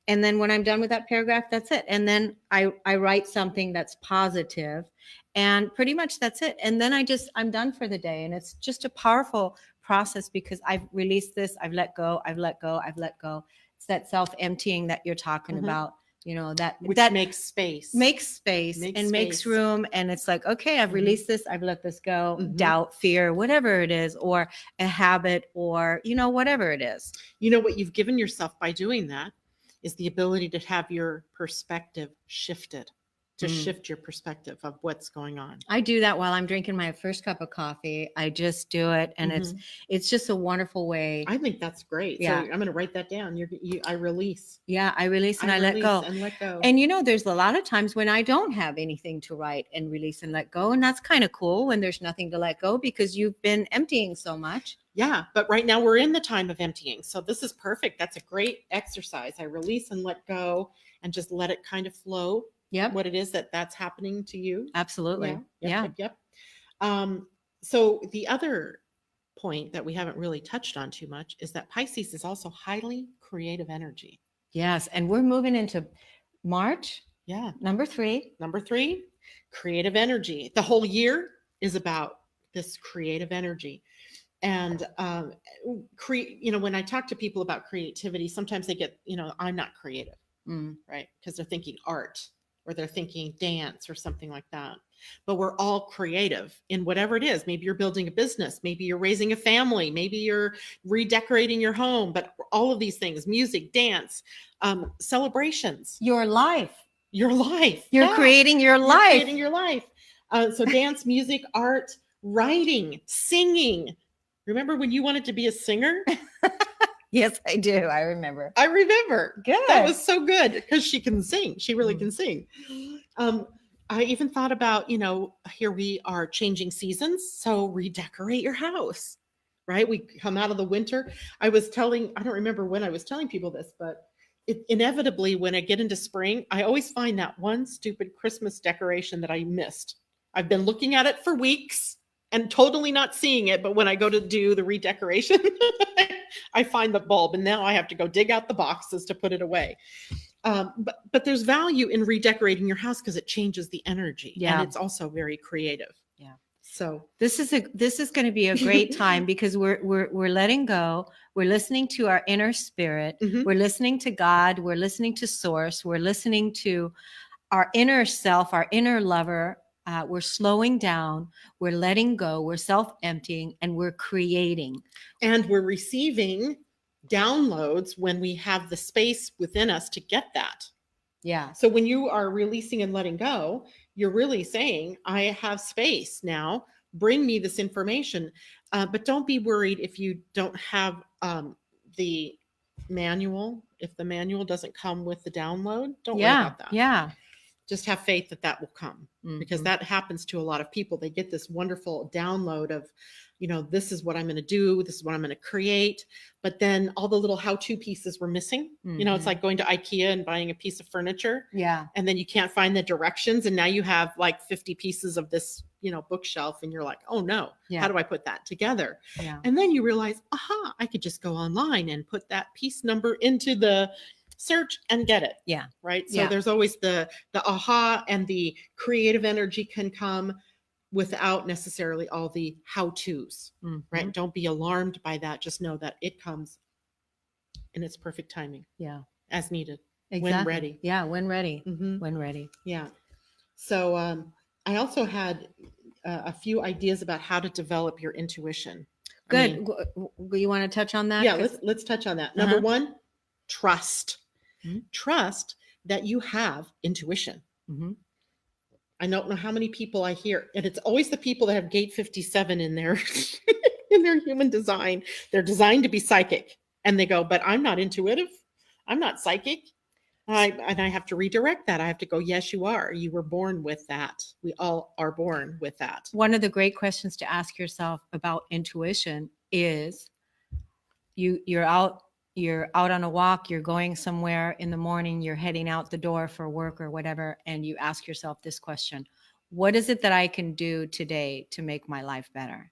And then when I'm done with that paragraph, that's it. And then I write something that's positive, and pretty much that's it. And then I'm done for the day. And it's just a powerful process because I've released this. I've let go. I've let go. I've let go. It's that self-emptying that you're talking about. That makes space, and makes room. And it's like, okay, I've released this. I've let this go. Doubt, fear, whatever it is, or a habit, or, whatever it is. What you've given yourself by doing that is the ability to have your perspective shifted, to shift your perspective of what's going on. I do that while I'm drinking my first cup of coffee. I just do it. And it's just a wonderful way. I think that's great. Yeah. So I'm going to write that down. I release. Yeah. I release and I let go. And there's a lot of times when I don't have anything to write and release and let go. And that's kind of cool when there's nothing to let go because you've been emptying so much. Yeah. But right now we're in the time of emptying. So this is perfect. That's a great exercise. I release and let go. and just let it kind of flow. Yep. What it is that's happening to you. Absolutely. Yep. So the other point that we haven't really touched on too much is that Pisces is also highly creative energy. Yes. And we're moving into March. Yeah. Number 3. Number 3, creative energy. The whole year is about this creative energy. And, when I talk to people about creativity, sometimes they get, I'm not creative, right? Because they're thinking art or they're thinking dance or something like that. But we're all creative in whatever it is. Maybe you're building a business. Maybe you're raising a family. Maybe you're redecorating your home. But all of these things, music, dance, celebrations. Your life. Your life. You're creating your life. You're creating your life. So dance, music, art, writing, singing. Remember when you wanted to be a singer? Yes, I do. I remember. Good. That was so good because she can sing. She really can sing. I even thought about, here we are changing seasons. So redecorate your house, right? We come out of the winter. I don't remember when I was telling people this, but inevitably when I get into spring, I always find that one stupid Christmas decoration that I missed. I've been looking at it for weeks and totally not seeing it. But when I go to do the redecoration, I find the bulb, and now I have to go dig out the boxes to put it away. But there's value in redecorating your house because it changes the energy. Yeah. And it's also very creative. Yeah. So this is going to be a great time because we're letting go. We're listening to our inner spirit. Mm-hmm. We're listening to God. We're listening to Source. We're listening to our inner self, our inner lover. We're slowing down. We're letting go. We're self-emptying, and we're creating. And we're receiving downloads when we have the space within us to get that. Yeah. So when you are releasing and letting go, you're really saying, I have space now. Bring me this information. But don't be worried if you don't have the manual. If the manual doesn't come with the download, don't worry about that. Yeah. Just have faith that will come, because that happens to a lot of people. They get this wonderful download of, this is what I'm going to do. This is what I'm going to create. But then all the little how-to pieces were missing. It's like going to IKEA and buying a piece of furniture. Yeah. And then you can't find the directions. And now you have like 50 pieces of this, bookshelf. And you're like, oh no, how do I put that together? Yeah. And then you realize, I could just go online and put that piece number into the search and get it. Yeah. Right. So there's always the aha, and the creative energy can come without necessarily all the how-tos. Right. Don't be alarmed by that. Just know that it comes in its perfect timing. Yeah. As needed. Exactly. When ready. Yeah. When ready. Mm-hmm. When ready. Yeah. So I also had a few ideas about how to develop your intuition. Good. You want to touch on that? Yeah. Let's touch on that. Number one, trust. Trust that you have intuition. I don't know how many people I hear, and it's always the people that have gate 57 in their in their human design. They're designed to be psychic, and they go, but I'm not intuitive. I'm not psychic. And I have to redirect that. I have to go, yes, you are. You were born with that. We all are born with that. One of the great questions to ask yourself about intuition is you're out on a walk, you're going somewhere in the morning, you're heading out the door for work or whatever, and you ask yourself this question: what is it that I can do today to make my life better?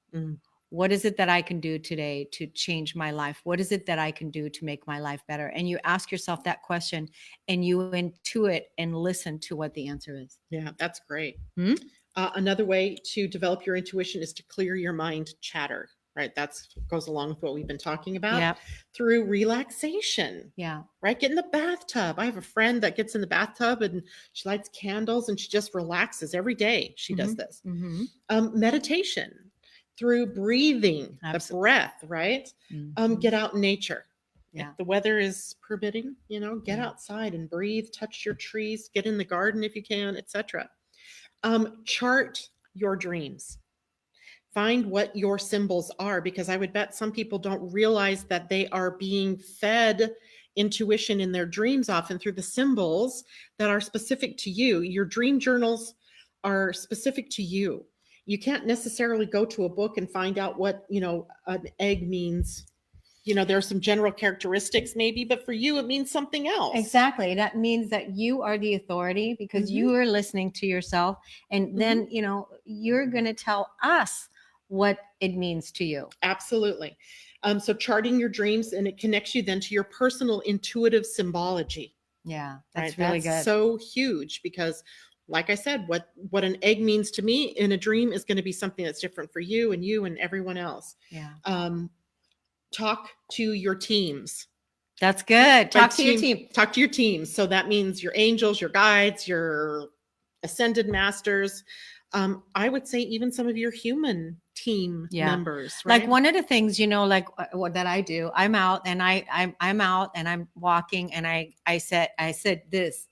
What is it that I can do today to change my life? What is it that I can do to make my life better? And you ask yourself that question, and you intuit and listen to what the answer is. Yeah, that's great. Another way to develop your intuition is to clear your mind chatter. Right. That goes along with what we've been talking about through relaxation. Yeah. Right. Get in the bathtub. I have a friend that gets in the bathtub and she lights candles and she just relaxes every day. She does this. Meditation through breathing, the breath, right? Get out in nature. Yeah. If the weather is permitting, get outside and breathe, touch your trees, get in the garden if you can, etc. Chart your dreams. Find what your symbols are, because I would bet some people don't realize that they are being fed intuition in their dreams often through the symbols that are specific to you. Your dream journals are specific to you. You can't necessarily go to a book and find out what, an egg means, there are some general characteristics maybe, but for you, it means something else. Exactly. That means that you are the authority because you are listening to yourself. And then, you're going to tell us what it means to you. Absolutely. So charting your dreams, and it connects you then to your personal intuitive symbology. Yeah, that's right? really That's good. so huge because, like I said, what an egg means to me in a dream is going to be something that's different for you and everyone else. Yeah. Talk to your teams. That's good. Talk to your team. Talk to your teams. So that means your angels, your guides, your ascended masters. I would say even some of your human team members. Right? Like one of the things, what that I do, I'm out and I'm out and I'm walking and I said this,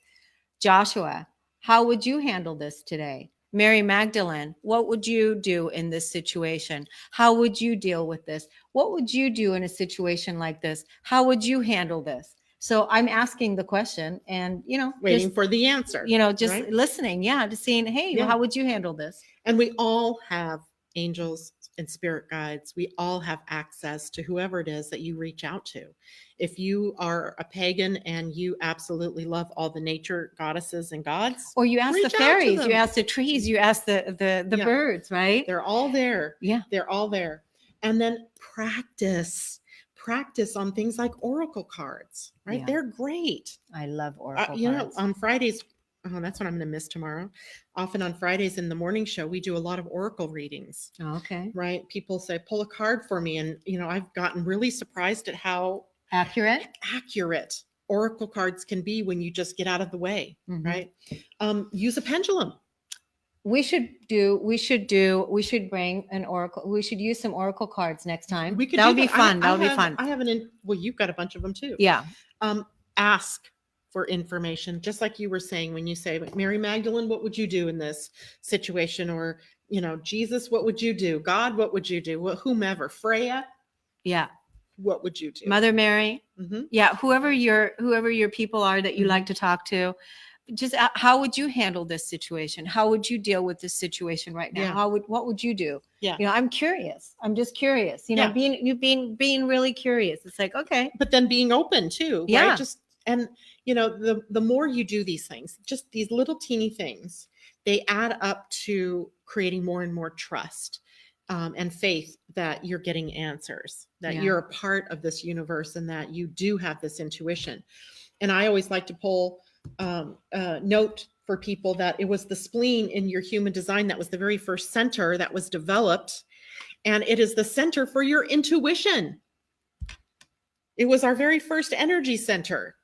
Joshua, how would you handle this today? Mary Magdalene, what would you do in this situation? How would you deal with this? What would you do in a situation like this? How would you handle this? So I'm asking the question and, waiting for the answer, just listening. Yeah. Just seeing, hey, how would you handle this? And we all have angels and spirit guides. We all have access to whoever it is that you reach out to. If you are a pagan and you absolutely love all the nature goddesses and gods, or you ask the fairies, you ask the trees, you ask the birds, right? They're all there. Yeah. They're all there. And then practice on things like oracle cards, right? Yeah. They're great. I love oracle cards. On Fridays, that's what I'm going to miss tomorrow. Often on Fridays in the morning show, we do a lot of oracle readings. Oh, okay. Right? People say, pull a card for me. And, I've gotten really surprised at how accurate oracle cards can be when you just get out of the way, right? Use a pendulum. We should bring an oracle. We should use some oracle cards next time. That would be fun. That would be fun. You've got a bunch of them too. Yeah. Ask for information, just like you were saying when you say, Mary Magdalene, what would you do in this situation? Or, Jesus, what would you do? God, what would you do? Whomever, Freya. Yeah. What would you do? Mother Mary. Yeah. Whoever your people are that you like to talk to, just how would you handle this situation? How would you deal with this situation right now? Yeah. What would you do? Yeah. I'm curious. I'm just curious, being really curious. It's like, okay. But then being open too, yeah. Right? And the more you do these things, just these little teeny things, they add up to creating more and more trust and faith that you're getting answers, that you're a part of this universe and that you do have this intuition. And I always like to pull note for people that it was the spleen in your human design that was the very first center that was developed. And it is the center for your intuition. It was our very first energy center.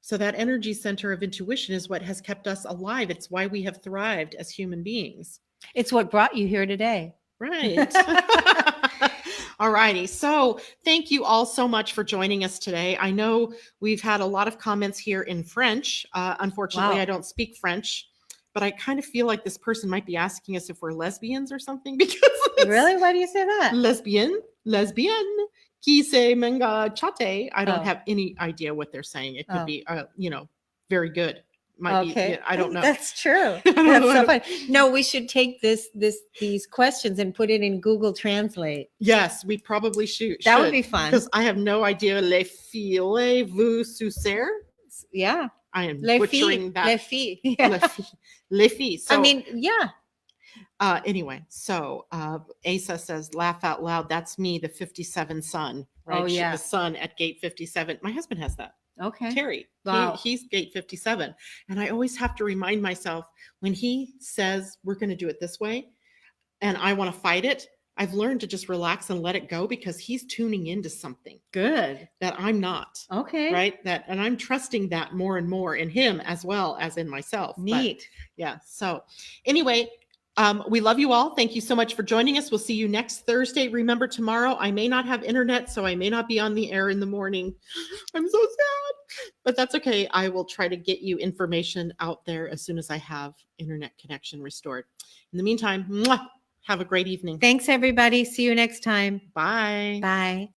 So that energy center of intuition is what has kept us alive. It's why we have thrived as human beings. It's what brought you here today. Right. All righty. So thank you all so much for joining us today. I know we've had a lot of comments here in French. Unfortunately, I don't speak French, but I kind of feel like this person might be asking us if we're lesbians or something. Because really? Why do you say that? Lesbienne. Qui se manga chate. I don't have any idea what they're saying. It could be, very good. Might be, I don't know. That's true. That's so funny. No, we should take these questions and put it in Google Translate. Yes, we probably should. That would be fun. Because I have no idea. Les filles vous sucer? Yeah. I am butchering that. Les filles. Yeah. Les filles. So, yeah. Anyway, so Asa says, laugh out loud. That's me, the 57 son. Right? Oh, yeah. The son at gate 57. My husband has that. Okay. Terry. Wow. He's gate 57. And I always have to remind myself when he says we're going to do it this way and I want to fight it, I've learned to just relax and let it go because he's tuning into something. Good. That I'm not. Okay. Right. And I'm trusting that more and more in him as well as in myself. Neat. But, so anyway, we love you all. Thank you so much for joining us. We'll see you next Thursday. Remember, tomorrow I may not have internet, so I may not be on the air in the morning. I'm so sad, but that's okay. I will try to get you information out there as soon as I have internet connection restored. In the meantime, have a great evening. Thanks, everybody. See you next time. Bye. Bye.